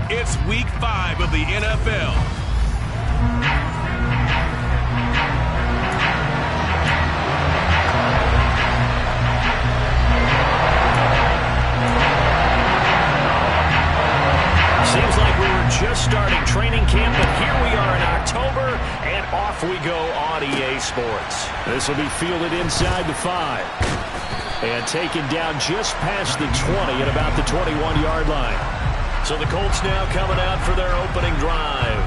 It's Week 5 of the NFL. Seems like we were just starting training camp, but here we are in October, and off we go on EA Sports. This will be fielded inside the 5. And taken down just past the 20 at about the 21-yard line. So the Colts now coming out for their opening drive.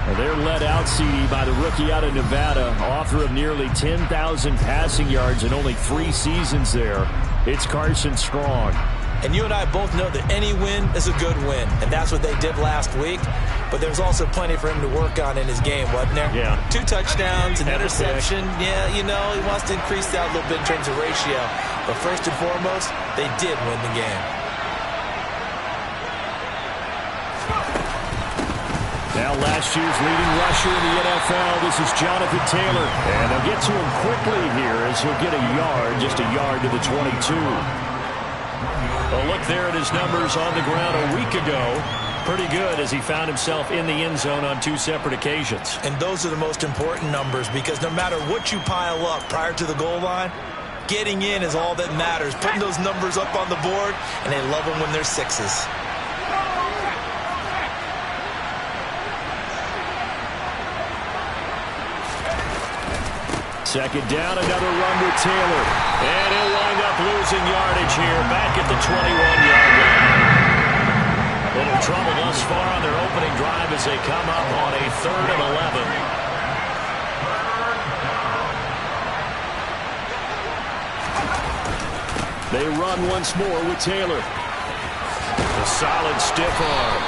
Well, they're led out, CD, by the rookie out of Nevada, author of nearly 10,000 passing yards in only 3 seasons there. It's Carson Strong. And you and I both know that any win is a good win, and that's what they did last week. But there's also plenty for him to work on in his game, wasn't there? Yeah. 2 touchdowns, an interception. Yeah, you know, he wants to increase that a little bit in terms of ratio. But first and foremost, they did win the game. Now last year's leading rusher in the NFL, this is Jonathan Taylor. And they'll get to him quickly here as he'll get a yard, just a yard to the 22. A look there at his numbers on the ground a week ago. Pretty good as he found himself in the end zone on 2 separate occasions. And those are the most important numbers because no matter what you pile up prior to the goal line, getting in is all that matters. Putting those numbers up on the board, and they love them when they're 6s. Second down, another run with Taylor. And he'll wind up losing yardage here back at the 21-yard line. Little trouble thus far on their opening drive as they come up on a 3rd and 11. They run once more with Taylor. A solid stiff arm.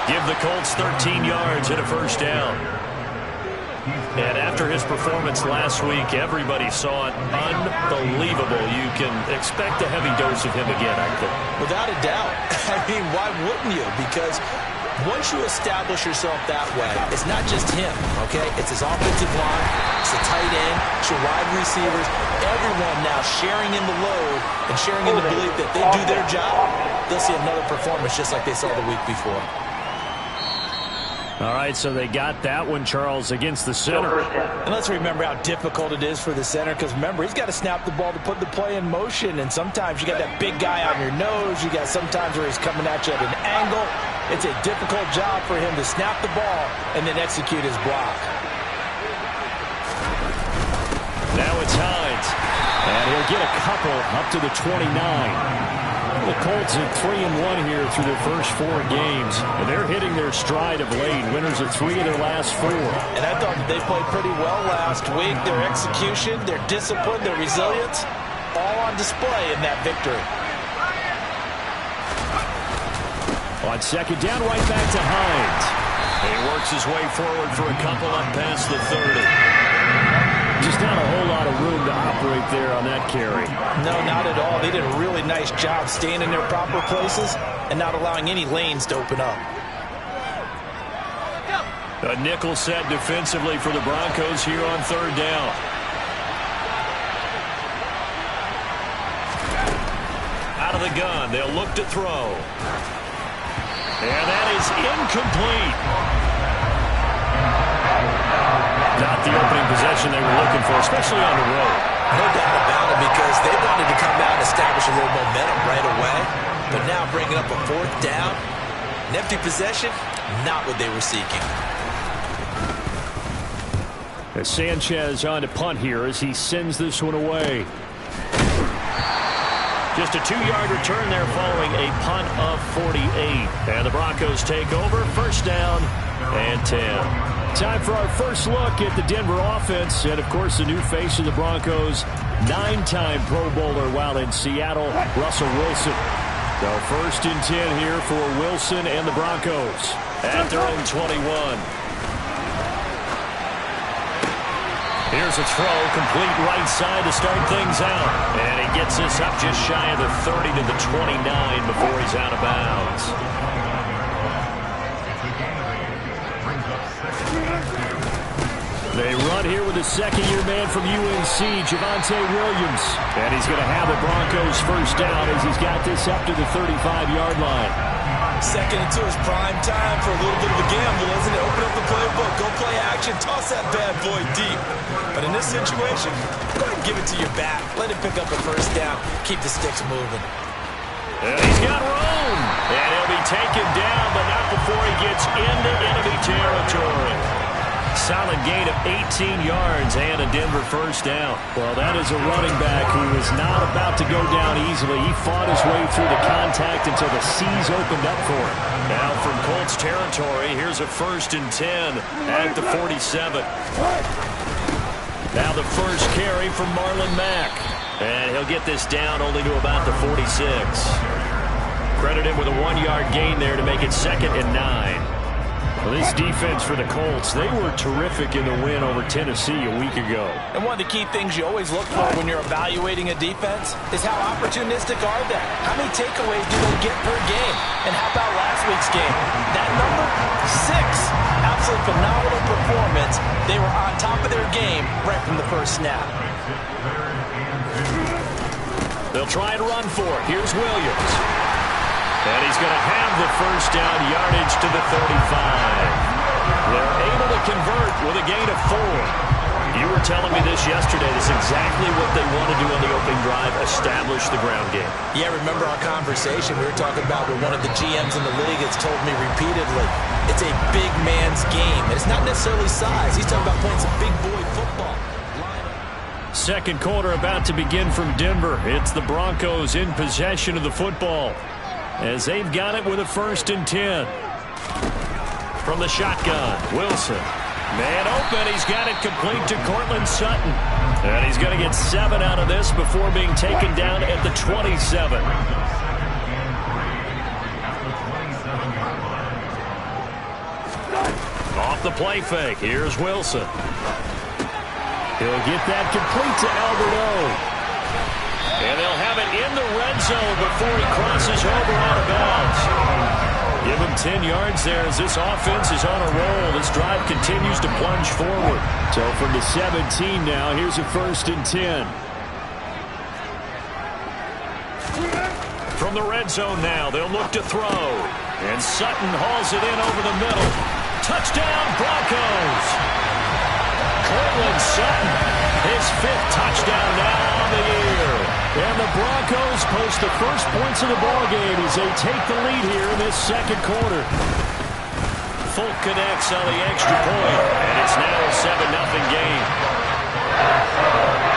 Give the Colts 13 yards and a first down. And after his performance last week, everybody saw it unbelievable. You can expect a heavy dose of him again, I think. Without a doubt. I mean, why wouldn't you? Because once you establish yourself that way, it's not just him, okay? It's his offensive line, it's the tight end, it's your wide receivers, everyone now sharing in the load and sharing in the belief that they do their job. They'll see another performance just like they saw the week before. All right, so they got that one, Charles, against the center. And let's remember how difficult it is for the center because, remember, he's got to snap the ball to put the play in motion. And sometimes you got that big guy on your nose. You got sometimes where he's coming at you at an angle. It's a difficult job for him to snap the ball and then execute his block. Now it's Hines. And he'll get a couple up to the 29. The Colts at 3-1 here through their first 4 games. And they're hitting their stride of late. Winners of 3 of their last 4. And I thought that they played pretty well last week. Their execution, their discipline, their resilience, all on display in that victory. On second down, right back to Hines. He works his way forward for a couple up past the 30. Just not a whole lot of room to operate there on that carry. No, not at all. They did a really nice job staying in their proper places and not allowing any lanes to open up. A nickel set defensively for the Broncos here on 3rd down. Out of the gun, they'll look to throw. And that is incomplete. Not the opening possession they were looking for, especially on the road. No doubt about it, because they wanted to come out and establish a little momentum right away. But now bringing up a 4th down, an empty possession, not what they were seeking. As Sanchez on to punt here as he sends this one away. Just a 2-yard return there following a punt of 48. And the Broncos take over, 1st down and 10. Time for our first look at the Denver offense. And, of course, the new face of the Broncos, 9-time Pro Bowler while in Seattle, Russell Wilson. So 1st and 10 here for Wilson and the Broncos at their own 21. Here's a throw, complete right side to start things out. And he gets this up just shy of the 30 to the 29 before he's out of bounds. They run here with a second-year man from UNC, Javonte Williams. And he's going to have the Broncos 1st down as he's got this up to the 35-yard line. Second and 2 is prime time for a little bit of a gamble, isn't it? Open up the playbook, go play action, toss that bad boy deep. But in this situation, go ahead and give it to your back. Let him pick up a first down. Keep the sticks moving. And he's got room. And he'll be taken down, but not before he gets into enemy territory. Solid gain of 18 yards and a Denver first down. Well, that is a running back who is not about to go down easily. He fought his way through the contact until the seas opened up for him. Now from Colts territory, here's a 1st and 10 at the 47. Now the first carry from Marlon Mack. And he'll get this down only to about the 46. Credit him with a 1-yard gain there to make it 2nd and 9. Well, this defense for the Colts, they were terrific in the win over Tennessee a week ago. And one of the key things you always look for when you're evaluating a defense is how opportunistic are they? How many takeaways do they get per game? And how about last week's game? That number, 6. Absolutely phenomenal performance. They were on top of their game right from the first snap. They'll try and run for it. Here's Williams. And he's going to have the first down, yardage to the 35. They're able to convert with a gain of 4. You were telling me this yesterday. This is exactly what they want to do on the opening drive, establish the ground game. Yeah, remember our conversation we were talking about with one of the GMs in the league has told me repeatedly, it's a big man's game. And it's not necessarily size. He's talking about playing some big boy football. Second quarter about to begin from Denver. It's the Broncos in possession of the football, as they've got it with a 1st and 10. From the shotgun, Wilson. Man open, he's got it complete to Courtland Sutton. And he's going to get 7 out of this before being taken down at the 27. Off the play fake, here's Wilson. He'll get that complete to Alberto. And they'll have it in the red zone before he crosses over out of bounds. Give him 10 yards there as this offense is on a roll. This drive continues to plunge forward. So from the 17 now, here's a 1st and 10. From the red zone now, they'll look to throw. And Sutton hauls it in over the middle. Touchdown, Broncos! Courtland Sutton, his 5th touchdown now on the year. And the Broncos post the first points of the ballgame as they take the lead here in this second quarter. Folk connects on the extra point, and it's now a 7-0 game.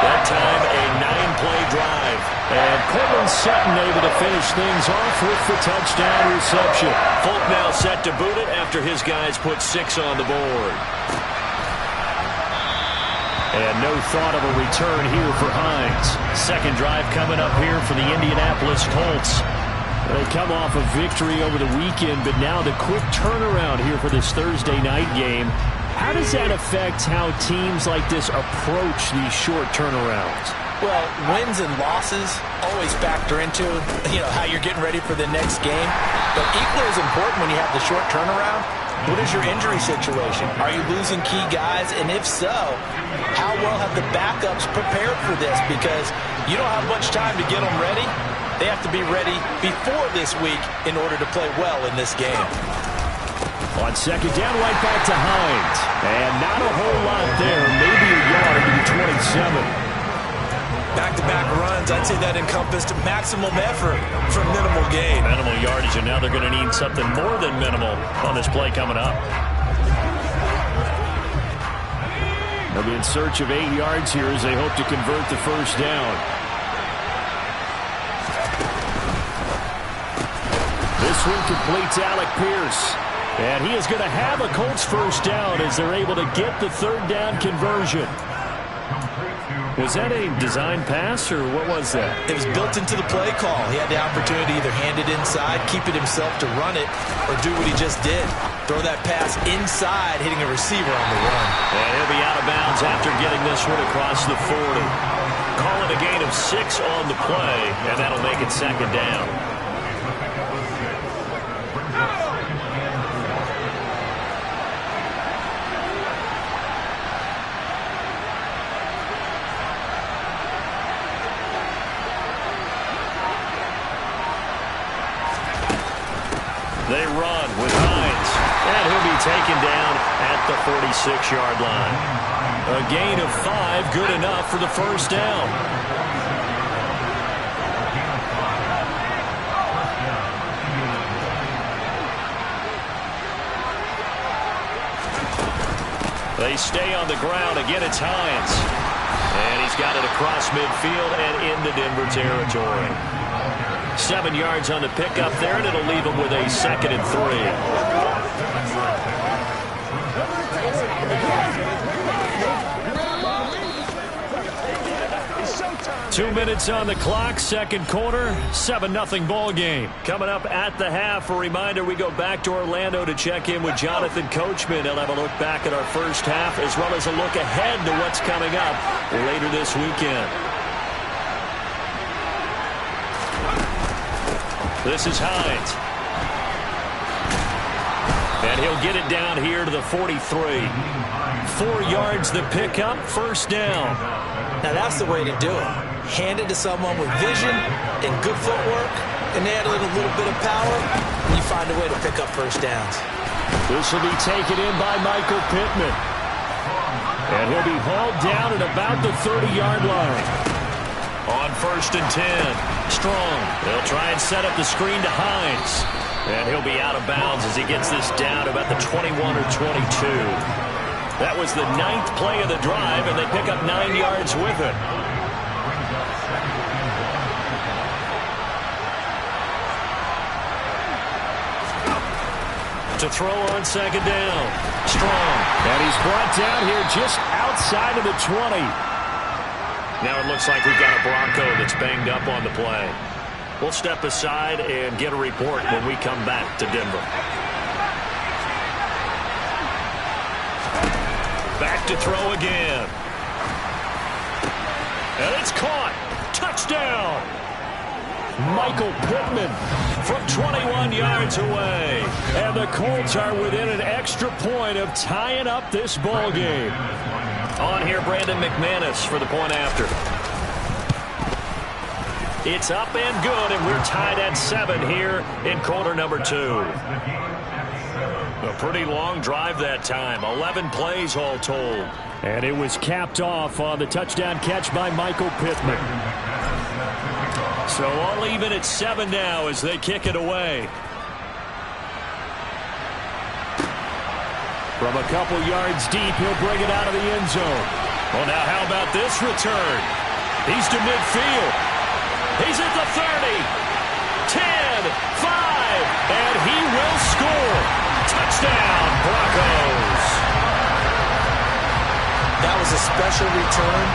That time, a 9-play drive. And Courtland Sutton able to finish things off with the touchdown reception. Folk now set to boot it after his guys put 6 on the board. And no thought of a return here for Hines. Second drive coming up here for the Indianapolis Colts. They come off a victory over the weekend, but now the quick turnaround here for this Thursday night game. How does that affect how teams like this approach these short turnarounds? Well, wins and losses always factor into, how you're getting ready for the next game. But equally as important when you have the short turnaround, what is your injury situation? Are you losing key guys? And if so, how well have the backups prepared for this? Because you don't have much time to get them ready. They have to be ready before this week in order to play well in this game. On second down, right back to Hines. And not a whole lot there. Maybe a yard to the 27. Back-to-back runs, I'd say that encompassed maximum effort for minimal gain. Minimal yardage, and now they're going to need something more than minimal on this play coming up. They'll be in search of 8 yards here as they hope to convert the first down. This one completes Alec Pierce. And he is going to have a Colts first down as they're able to get the third down conversion. Was that a design pass, or what was that? It was built into the play call. He had the opportunity to either hand it inside, keep it himself to run it, or do what he just did. Throw that pass inside, hitting a receiver on the run. And he'll be out of bounds after getting this one across the 40. Call it a gain of 6 on the play, and that'll make it second down. They run with Hines, and he'll be taken down at the 46-yard line. A gain of 5, good enough for the first down. They stay on the ground. Again, it's Hines. And he's got it across midfield and into Denver territory. 7 yards on the pickup there, and it'll leave him with a 2nd and 3. 2 minutes on the clock, second quarter, 7-0 ball game. Coming up at the half, a reminder, we go back to Orlando to check in with Jonathan Coachman. He'll have a look back at our first half as well as a look ahead to what's coming up later this weekend. This is Hines. And he'll get it down here to the 43. 4 yards the pickup, first down. Now that's the way to do it. Hand it to someone with vision and good footwork, and add a little bit of power, and you find a way to pick up first downs. This will be taken in by Michael Pittman. And he'll be hauled down at about the 30-yard line. On 1st and 10, Strong. They'll try and set up the screen to Hines. And he'll be out of bounds as he gets this down about the 21 or 22. That was the 9th play of the drive, and they pick up 9 yards with it. To throw on 2nd down. Strong. And he's brought down here just outside of the 20. Now it looks like we've got a Bronco that's banged up on the play. We'll step aside and get a report when we come back to Denver. Back to throw again. And it's caught. Touchdown. Michael Pittman from 21 yards away. And the Colts are within an extra point of tying up this ball game. On here, Brandon McManus for the point after. It's up and good, and we're tied at 7 here in quarter number 2. A pretty long drive that time. 11 plays all told. And it was capped off on the touchdown catch by Michael Pittman. So all even at 7 now as they kick it away. From a couple yards deep, he'll bring it out of the end zone. Well, now how about this return? He's to midfield. He's at the 30. 10, 5, and he will score. Touchdown, Broncos. That was a special return,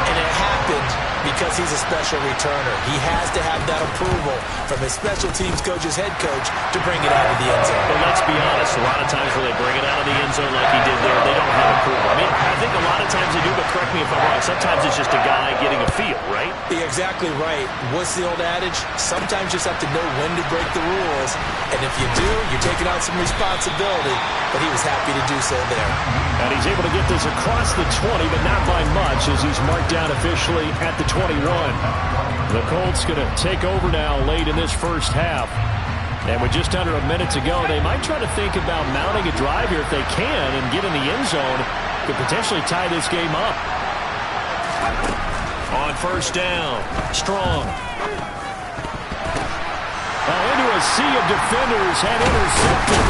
and it happened because he's a special returner. He has to have that approval from his special teams coach's head coach to bring it out of the end zone. Well, let's be honest. A lot of times when they bring it out of the end zone like he did there, they don't have approval. I mean, I think a lot of times they do, but correct me if I'm wrong. Sometimes it's just a guy getting a feel, right? You're exactly right. What's the old adage? Sometimes you just have to know when to break the rules. And if you do, you're taking on some responsibility. But he was happy to do so there. And he's able to get this across the 20, but not by much as he's marked down officially at the 21. The Colts going to take over now late in this first half. And with just under a minute to go, they might try to think about mounting a drive here if they can and get in the end zone. Could potentially tie this game up. On 1st down, Strong. Into a sea of defenders and intercepted.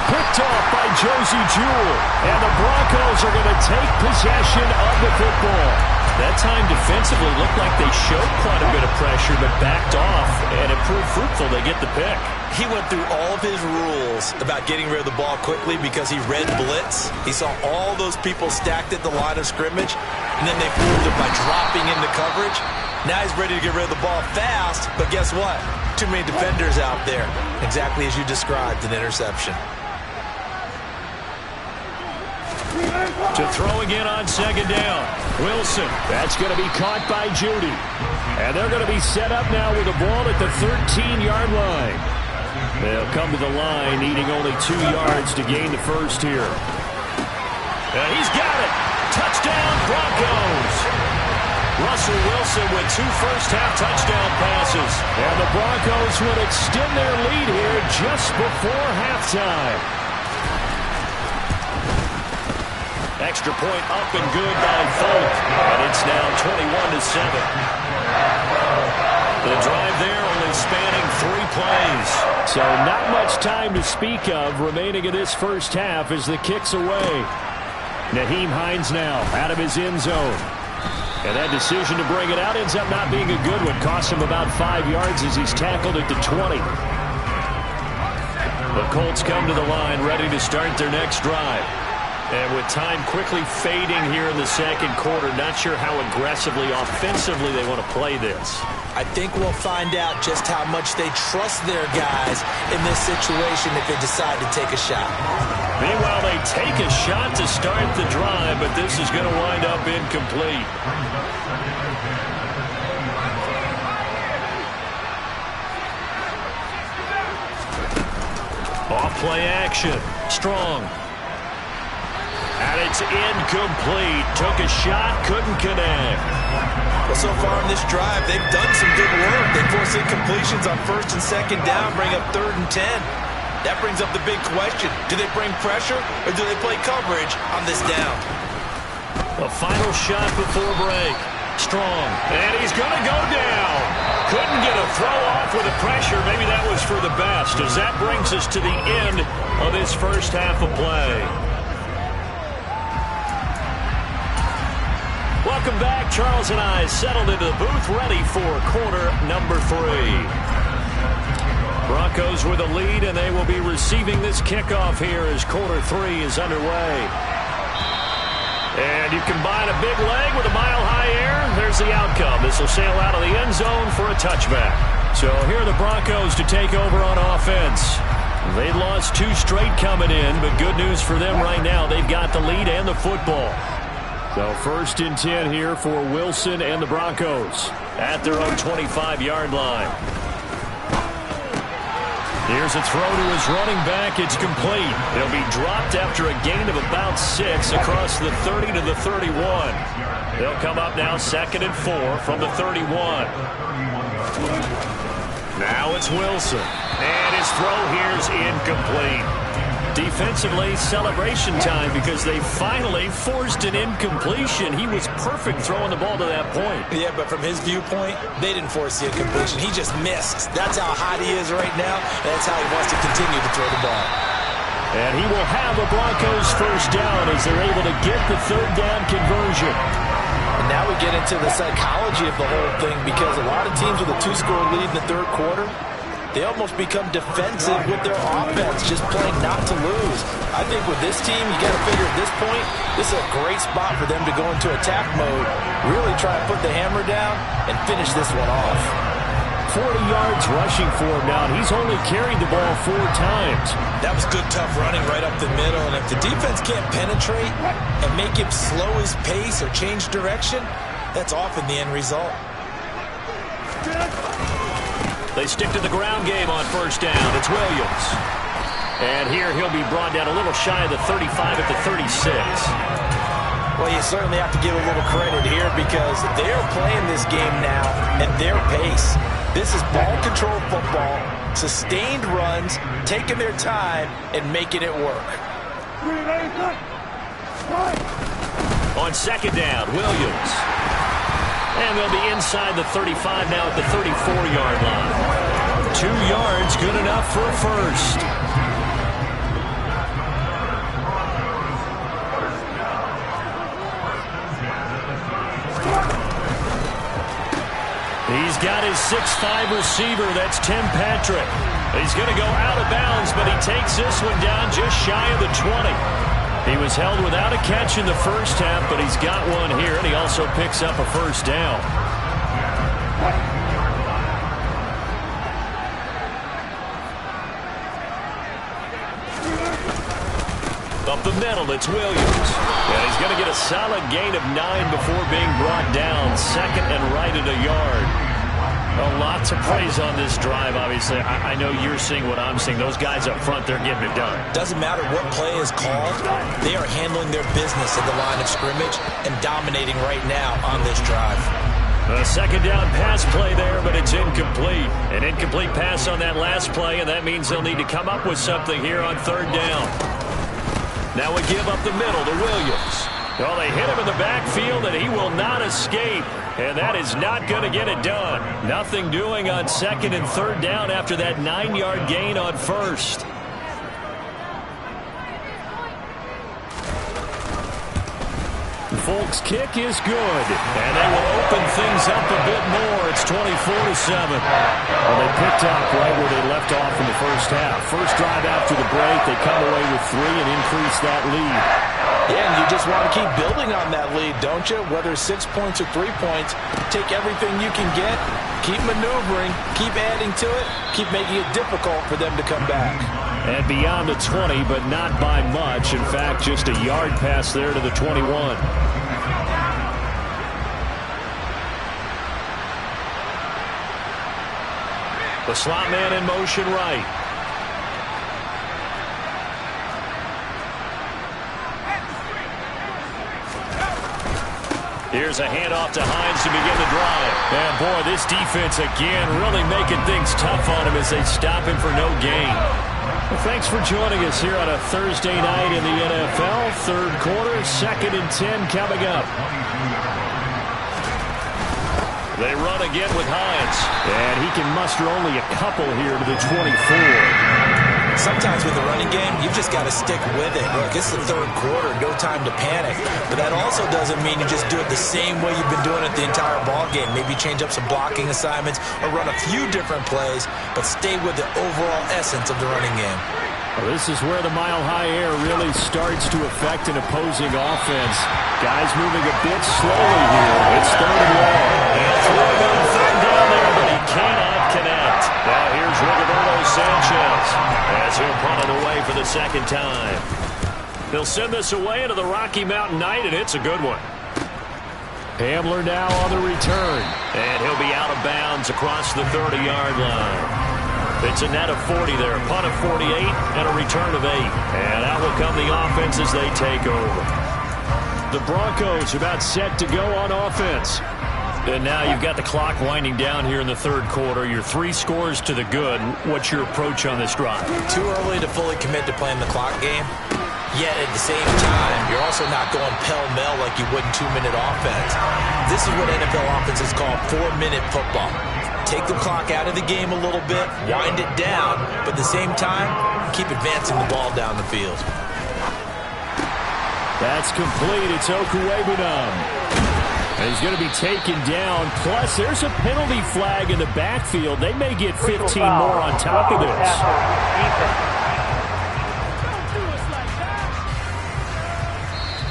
Picked off by Josie Jewell. And the Broncos are going to take possession of the football. That time defensively looked like they showed quite a bit of pressure, but backed off, and it proved fruitful. They get the pick. He went through all of his rules about getting rid of the ball quickly because he read blitz. He saw all those people stacked at the line of scrimmage, and then they fooled him by dropping into coverage. Now he's ready to get rid of the ball fast, but guess what? Too many defenders out there. Exactly as you described, an interception. To throw again on 2nd down. Wilson. That's going to be caught by Judy. And they're going to be set up now with the ball at the 13-yard line. They'll come to the line needing only 2 yards to gain the first here. And he's got it. Touchdown, Broncos. Russell Wilson with 2 first-half touchdown passes. And the Broncos would extend their lead here just before halftime. Extra point up and good by Folk. And it's now 21-7. The drive there only spanning 3 plays. So not much time to speak of remaining in this first half as the kick's away. Nyheim Hines now out of his end zone. And that decision to bring it out ends up not being a good one. Costs him about 5 yards as he's tackled at the 20. The Colts come to the line ready to start their next drive. And with time quickly fading here in the second quarter, not sure how aggressively, offensively they want to play this. I think we'll find out just how much they trust their guys in this situation if they decide to take a shot. Meanwhile, they take a shot to start the drive, but this is going to wind up incomplete. Off play action. Strong. And it's incomplete. Took a shot, couldn't connect. Well, so far in this drive, they've done some good work. They force incompletions on 1st and 2nd down, bring up 3rd and 10. That brings up the big question. Do they bring pressure or do they play coverage on this down? A final shot before break. Strong. And he's going to go down. Couldn't get a throw off with the pressure. Maybe that was for the best, as that brings us to the end of this first half of play. Welcome back. Charles and I settled into the booth, ready for quarter number 3. Broncos with a lead, and they will be receiving this kickoff here as quarter 3 is underway. And you combine a big leg with a mile-high air, there's the outcome. This will sail out of the end zone for a touchback. So here are the Broncos to take over on offense. They lost 2 straight coming in, but good news for them right now. They've got the lead and the football. So 1st and 10 here for Wilson and the Broncos at their own 25-yard line. Here's a throw to his running back. It's complete. He'll be dropped after a gain of about 6 across the 30 to the 31. They'll come up now 2nd and 4 from the 31. Now it's Wilson. And his throw here's incomplete. Defensively, celebration time because they finally forced an incompletion. He was perfect throwing the ball to that point. Yeah, but from his viewpoint, they didn't force the incompletion. He just missed. That's how hot he is right now, and that's how he wants to continue to throw the ball. And he will have a Broncos first down as they're able to get the 3rd down conversion. And now we get into the psychology of the whole thing because a lot of teams with a 2-score lead in the 3rd quarter, they almost become defensive with their offense, just playing not to lose. I think with this team, you got to figure at this point, this is a great spot for them to go into attack mode, really try and put the hammer down and finish this one off. 40 yards rushing for him now, and he's only carried the ball 4 times. That was good, tough running right up the middle, and if the defense can't penetrate and make him slow his pace or change direction, that's often the end result. They stick to the ground game on 1st down. It's Williams. And here he'll be brought down a little shy of the 35 at the 36. Well, you certainly have to give a little credit here because they're playing this game now at their pace. This is ball control football, sustained runs, taking their time, and making it work. On 2nd down, Williams. And they'll be inside the 35 now at the 34-yard line. 2 yards, good enough for a first. He's got his 6'5 receiver, that's Tim Patrick. He's going to go out of bounds, but he takes this one down just shy of the 20. He was held without a catch in the first half, but he's got one here, and he also picks up a first down. Up the middle, it's Williams. And he's going to get a solid gain of 9 before being brought down. 2nd and right at a yard. A lot to praise on this drive, obviously. I know you're seeing what I'm seeing. Those guys up front, they're getting it done. Doesn't matter what play is called. They are handling their business at the line of scrimmage and dominating right now on this drive. A second down pass play there, but it's incomplete. An incomplete pass on that last play, and that means they'll need to come up with something here on third down. Now we give up the middle to Williams. Well, they hit him in the backfield, and he will not escape. And that is not going to get it done. Nothing doing on second and third down after that 9-yard gain on first. Folk's kick is good, and they will open things up a bit more. It's 24-7. Well, they picked up right where they left off in the first half. First drive after the break, they come away with 3 and increase that lead. Yeah, and you just want to keep building on that lead, don't you? Whether it's 6 points or 3 points, take everything you can get, keep maneuvering, keep adding to it, keep making it difficult for them to come back. And beyond the 20, but not by much. In fact, just a yard pass there to the 21. The slot man in motion right. Here's a handoff to Hines to begin the drive. And boy, this defense again really making things tough on him as they stop him for no gain. Well, thanks for joining us here on a Thursday night in the NFL. Third quarter, 2nd and 10 coming up. They run again with Hines. And he can muster only a couple here to the 24. Sometimes with the running game, you've just got to stick with it. Look, it's the third quarter, no time to panic. But that also doesn't mean you just do it the same way you've been doing it the entire ball game. Maybe change up some blocking assignments or run a few different plays, but stay with the overall essence of the running game. Well, this is where the mile-high air really starts to affect an opposing offense. Guys moving a bit slowly here. It's third and long. And throwing on third down there, but he cannot connect. Now here's Rigoberto Sanchez as he'll punt it away for the second time. They'll send this away into the Rocky Mountain night, and it's a good one. Hamler now on the return. And he'll be out of bounds across the 30-yard line. It's a net of 40 there, punt of 48, and a return of 8. And out will come the offense as they take over. The Broncos about set to go on offense. And now you've got the clock winding down here in the third quarter. You're 3 scores to the good. What's your approach on this drive? Too early to fully commit to playing the clock game. Yet at the same time, you're also not going pell-mell like you would in 2-minute offense. This is what NFL offenses call 4-minute football. Take the clock out of the game a little bit, wind it down, but at the same time, keep advancing the ball down the field. That's complete. It's Okuwebunam. And he's going to be taken down. Plus, there's a penalty flag in the backfield. They may get 15 more on top of this.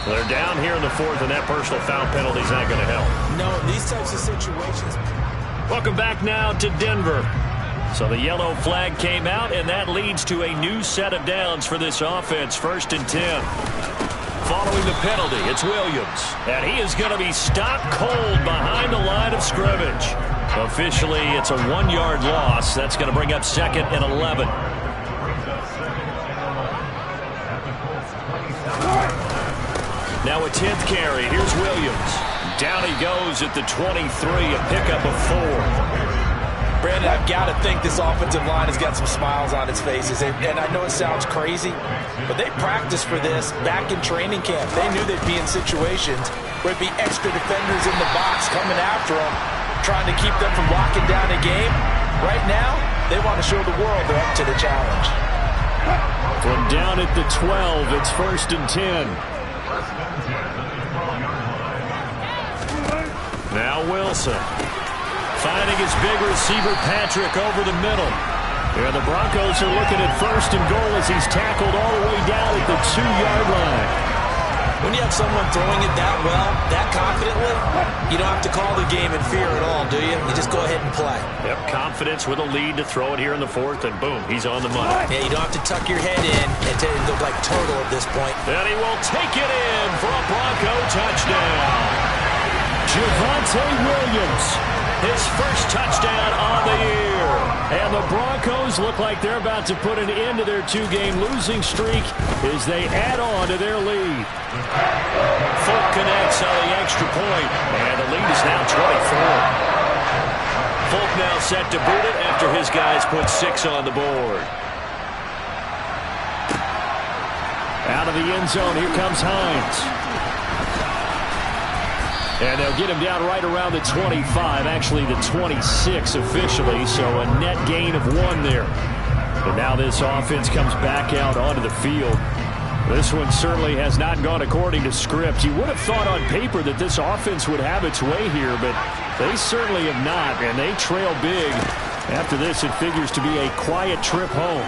They're down here in the fourth, and that personal foul penalty is not going to help. No, in these types of situations. Welcome back now to Denver. So the yellow flag came out, and that leads to a new set of downs for this offense. 1st and 10. Following the penalty, it's Williams. And he is going to be stopped cold behind the line of scrimmage. Officially, it's a 1-yard loss. That's going to bring up 2nd and 11. Now a 10th carry. Here's Williams. Down he goes at the 23, a pickup of 4. Brandon, I've got to think this offensive line has got some smiles on its faces. And I know it sounds crazy, but they practiced for this back in training camp. They knew they'd be in situations where it'd be extra defenders in the box coming after them, trying to keep them from locking down a game. Right now, they want to show the world they're up to the challenge. From down at the 12, it's 1st and 10. Now Wilson. Finding his big receiver, Patrick, over the middle. Yeah, the Broncos are looking at 1st and goal as he's tackled all the way down at the 2-yard line. When you have someone throwing it that well, that confidently, you don't have to call the game in fear at all, do you? You just go ahead and play. Yep, confidence with a lead to throw it here in the 4th, and boom, he's on the money. Yeah, you don't have to tuck your head in and look like turtle at this point. And he will take it in for a Bronco touchdown. Javonte Williams his first touchdown on the year. And the Broncos look like they're about to put an end to their 2-game losing streak as they add on to their lead. Folk connects on the extra point, and the lead is now 24. Folk now set to boot it after his guys put 6 on the board. Out of the end zone, here comes Hines. And they'll get him down right around the 25, actually the 26 officially, so a net gain of 1 there. And now this offense comes back out onto the field. This one certainly has not gone according to script. You would have thought on paper that this offense would have its way here, but they certainly have not, and they trail big. After this, it figures to be a quiet trip home.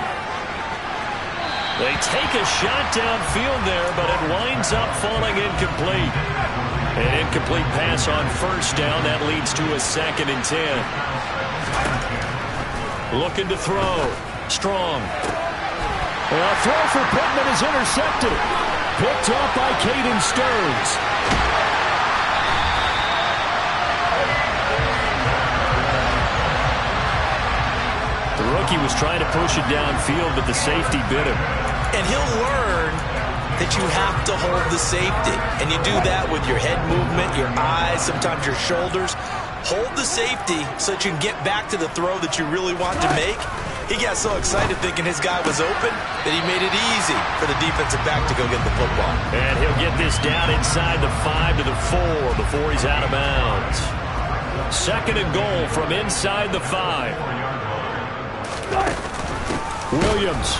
They take a shot downfield there, but it winds up falling incomplete. An incomplete pass on first down. That leads to a 2nd and 10. Looking to throw. Strong. A throw for Pittman is intercepted. Picked off by Caden Stearns. The rookie was trying to push it downfield, but the safety bit him. And he'll learn that you have to hold the safety. And you do that with your head movement, your eyes, sometimes your shoulders. Hold the safety so that you can get back to the throw that you really want to make. He got so excited thinking his guy was open that he made it easy for the defensive back to go get the football. And he'll get this down inside the 5 to the 4 before he's out of bounds. 2nd and goal from inside the 5. Williams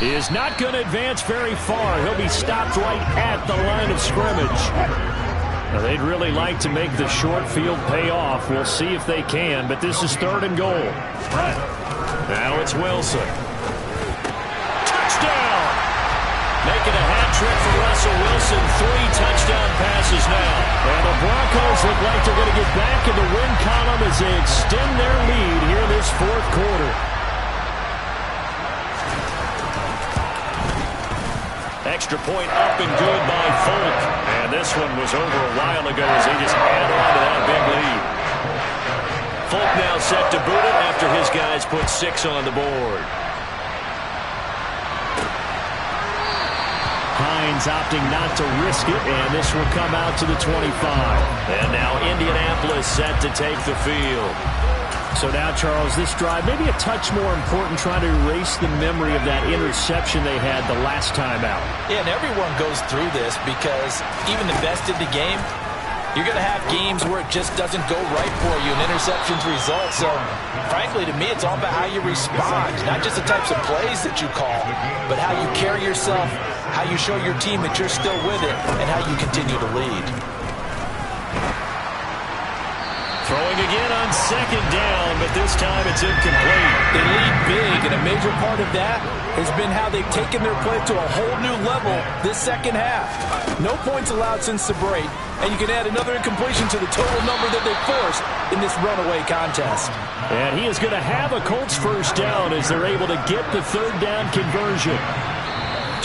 is not going to advance very far. He'll be stopped right at the line of scrimmage. Now, they'd really like to make the short field pay off. We'll see if they can, but this is 3rd and goal. Now it's Wilson. Touchdown! Making a hat trick for Russell Wilson. 3 touchdown passes now. And the Broncos look like they're going to get back in the win column as they extend their lead here in this 4th quarter. Extra point up and good by Folk. And this one was over a while ago as they just add on to that big lead. Folk now set to boot it after his guys put 6 on the board. Hines opting not to risk it, and this will come out to the 25. And now Indianapolis set to take the field. So now, Charles, this drive maybe a touch more important, trying to erase the memory of that interception they had the last time out. Yeah, and everyone goes through this because even the best in the game, you're going to have games where it just doesn't go right for you and interceptions result. So, frankly, to me, it's all about how you respond, not just the types of plays that you call, but how you carry yourself, how you show your team that you're still with it, and how you continue to lead. Throwing again on 2nd down, but this time it's incomplete. They lead big, and a major part of that has been how they've taken their play to a whole new level this 2nd half. No points allowed since the break, and you can add another incompletion to the total number that they forced in this runaway contest. And he is going to have a Colts first down as they're able to get the 3rd down conversion.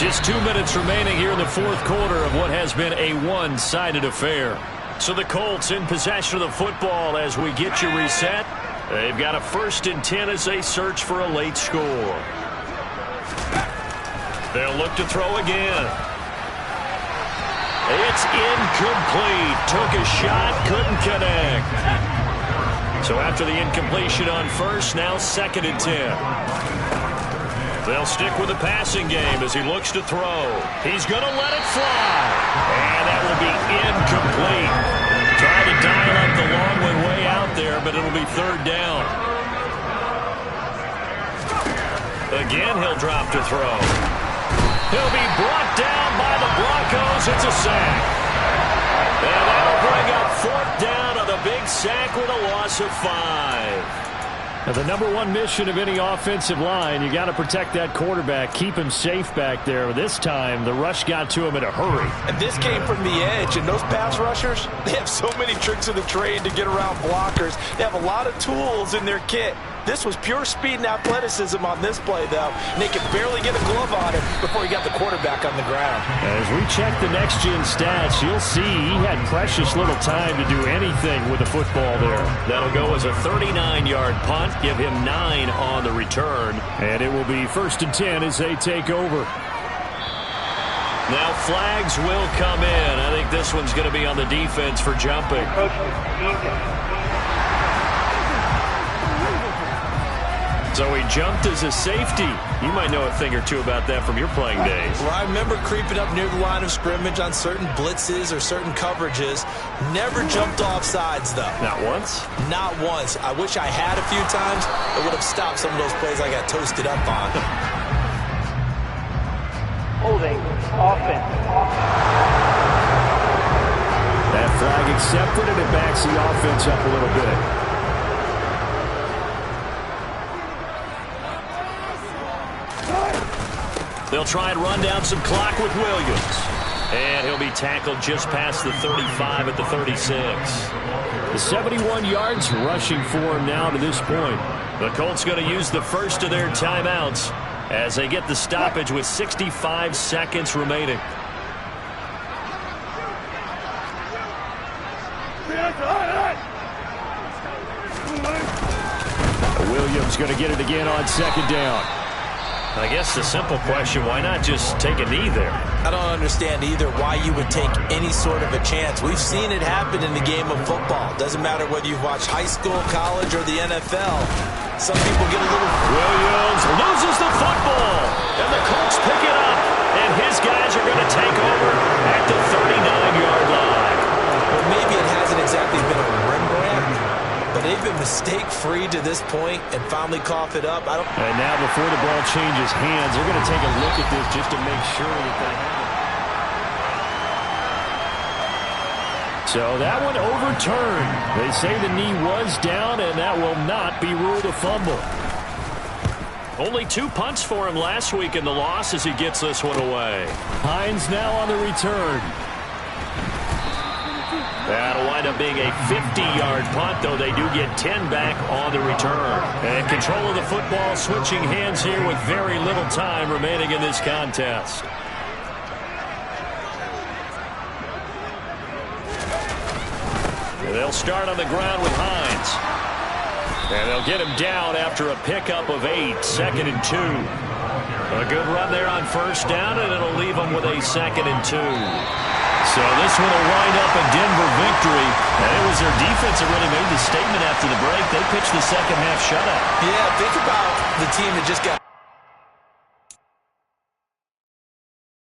Just 2 minutes remaining here in the 4th quarter of what has been a one-sided affair. So the Colts in possession of the football as we get you reset. They've got a 1st and 10 as they search for a late score. They'll look to throw again. It's incomplete. Took a shot, couldn't connect. So after the incompletion on first, now 2nd and 10. They'll stick with the passing game as he looks to throw. He's going to let it fly. And that will be incomplete. Trying to dial up the long way out there, but it'll be 3rd down. Again, he'll drop to throw. He'll be brought down by the Broncos. It's a sack. And that'll bring up 4th down on the big sack with a loss of 5. Now, the number 1 mission of any offensive line, you got to protect that quarterback, keep him safe back there. This time, the rush got to him in a hurry. And this came from the edge, and those pass rushers, they have so many tricks of the trade to get around blockers. They have a lot of tools in their kit. This was pure speed and athleticism on this play, though. And they could barely get a glove on him before he got the quarterback on the ground. As we check the next-gen stats, you'll see he had precious little time to do anything with the football there. That'll go as a 39-yard punt, give him 9 on the return. And it will be 1st and 10 as they take over. Now flags will come in. I think this one's going to be on the defense for jumping. So he jumped as a safety. You might know a thing or two about that from your playing days. Well, I remember creeping up near the line of scrimmage on certain blitzes or certain coverages. Never jumped off sides, though. Not once? Not once. I wish I had a few times. It would have stopped some of those plays I got toasted up on. Holding offense. That flag accepted, and it backs the offense up a little bit. They'll try and run down some clock with Williams. And he'll be tackled just past the 35 at the 36. The 71 yards rushing for him now to this point. The Colts going to use the first of their timeouts as they get the stoppage with 65 seconds remaining. Williams going to get it again on 2nd down. I guess the simple question, why not just take a knee there? I don't understand either why you would take any sort of a chance. We've seen it happen in the game of football. Doesn't matter whether you've watched high school, college, or the NFL. Some people get a little... Williams loses the football, and the Colts pick it up, and his guys are going to take over at the 39-yard line. Well, maybe it hasn't exactly been a Rembrandt, but they've been mistake-free to this point and finally cough it up. And now before the ball changes hands, they're going to take a look at this just to make sure that they have it. So that one overturned. They say the knee was down, and that will not be ruled a fumble. Only 2 punts for him last week in the loss as he gets this one away. Hines now on the return. That'll wind up being a 50-yard punt, though they do get 10 back on the return. And control of the football switching hands here with very little time remaining in this contest. And they'll start on the ground with Hines. And they'll get him down after a pickup of 8, 2nd and 2. A good run there on 1st down, and it'll leave them with a 2nd and 2. So this one will wind up a Denver victory. And it was their defense that really made the statement after the break. They pitched the second half shutout. Yeah, think about the team that just got